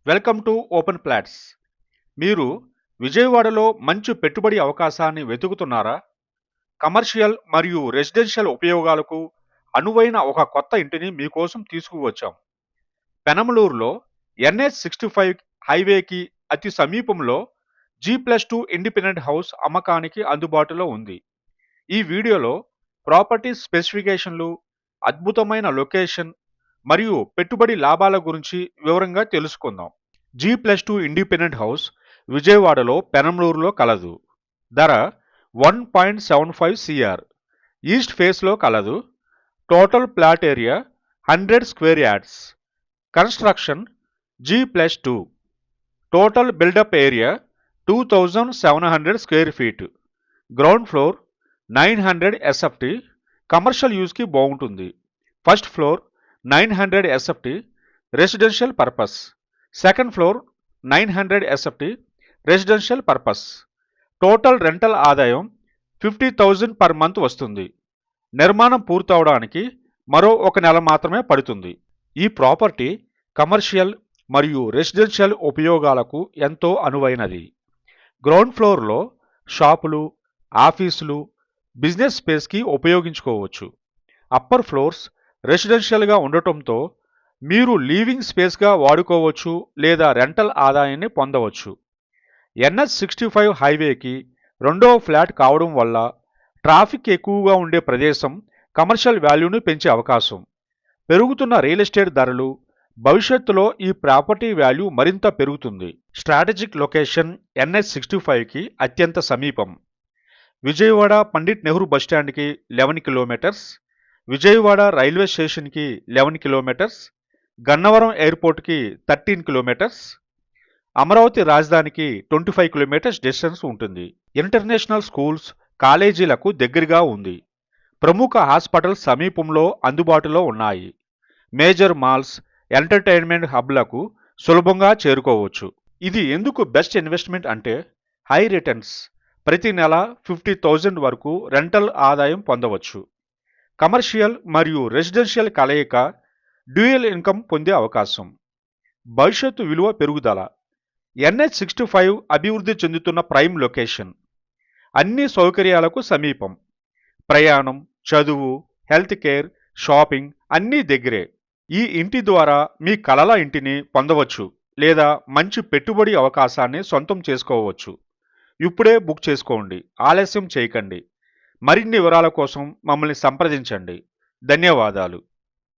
Welcome to open plots. మీరు విజయవాడలో మంచి పెట్టుబడి అవకాశాన్ని వెతుకుతున్నారా? కమర్షియల్ మరియు రెసిడెన్షియల్ ఉపయోగాలకు అనువైన ఒక కొత్త ఇంటిని మీకోసం తీసుకువచ్చాం. పెనమలూరులో NH65 హైవేకి అతి సమీపంలో G+2 ఇండిపెండెంట్ హౌస్ అమ్మకానికి అందుబాటులో ఉంది. ఈ వీడియోలో ప్రాపర్టీ స్పెసిఫికేషన్లు, అద్భుతమైన లొకేషన్ మరియు పెట్టుబడి లాభాల గురించి వివరంగా తెలుసుకుందాం. G+2 ఇండిపెండెంట్ హౌస్ విజయవాడలో పెనమలూరులో కలదు. ధర 1.75 CR. ఈస్ట్ ఫేస్లో కలదు. Total plot area 100 square yards. Construction G+2. Total buildup area 2700 square feet. Ground floor 900 SFT. Commercial యూస్కి బాగుంటుంది. First floor 900 SFT residential purpose. Second floor 900 SFT residential purpose. Total rental ఆదాయం 50,000 per month వస్తుంది. నిర్మాణం పూర్తవడానికి మరో 1 నెల మాత్రమే పడుతుంది. ఈ ప్రాపర్టీ కమర్షియల్ మరియు రెసిడెన్షియల్ ఉపయోగాలకు ఎంతో అనువైనది. గ్రౌండ్ ఫ్లోర్లో షాపులు, ఆఫీసులు, బిజినెస్ స్పేస్కి ఉపయోగించుకోవచ్చు. అప్పర్ ఫ్లోర్స్ రెసిడెన్షియల్గా ఉండటంతో మీరు లీవింగ్ స్పేస్గా వాడుకోవచ్చు లేదా రెంటల్ ఆదాయాన్ని పొందవచ్చు. NH65 హైవేకి రెండవ ఫ్లాట్ కావడం వల్ల ట్రాఫిక్ ఎక్కువగా ఉండే ప్రదేశం కమర్షియల్ వాల్యూను పెంచే అవకాశం. పెరుగుతున్న రియల్ ఎస్టేట్ ధరలు భవిష్యత్తులో ఈ ప్రాపర్టీ వాల్యూ మరింత పెరుగుతుంది. స్ట్రాటజిక్ లొకేషన్ NH65కి అత్యంత సమీపం. విజయవాడ పండిట్ నెహ్రూ బస్టాండ్కి 11 కిలోమీటర్స్, విజయవాడ రైల్వే స్టేషన్కి 11 కిలోమీటర్స్, గన్నవరం ఎయిర్పోర్ట్కి 13 కిలోమీటర్స్, అమరావతి రాజధానికి 25 కిలోమీటర్స్ డిస్టెన్స్ ఉంటుంది. ఇంటర్నేషనల్ స్కూల్స్, కాలేజీలకు దగ్గరగా ఉంది. ప్రముఖ హాస్పిటల్స్ సమీపంలో అందుబాటులో ఉన్నాయి. మేజర్ మాల్స్, ఎంటర్టైన్మెంట్ హబ్లకు సులభంగా చేరుకోవచ్చు. ఇది ఎందుకు బెస్ట్ ఇన్వెస్ట్మెంట్ అంటే హై రిటర్న్స్. ప్రతి నెల 50,000 వరకు రెంటల్ ఆదాయం పొందవచ్చు. కమర్షియల్ మరియు రెసిడెన్షియల్ కలయిక డ్యూయల్ ఇన్కమ్ పొందే అవకాశం. భవిష్యత్తు విలువ పెరుగుదల. NH65 అభివృద్ధి చెందుతున్న ప్రైమ్ లొకేషన్. అన్ని సౌకర్యాలకు సమీపం. ప్రయాణం, చదువు, హెల్త్ కేర్, షాపింగ్ అన్నీ దగ్గరే. ఈ ఇంటి ద్వారా మీ కలల ఇంటిని పొందవచ్చు లేదా మంచి పెట్టుబడి అవకాశాన్ని సొంతం చేసుకోవచ్చు. ఇప్పుడే బుక్ చేసుకోండి. ఆలస్యం చేయకండి. మరిన్ని వివరాల కోసం మమ్మల్ని సంప్రదించండి. ధన్యవాదాలు.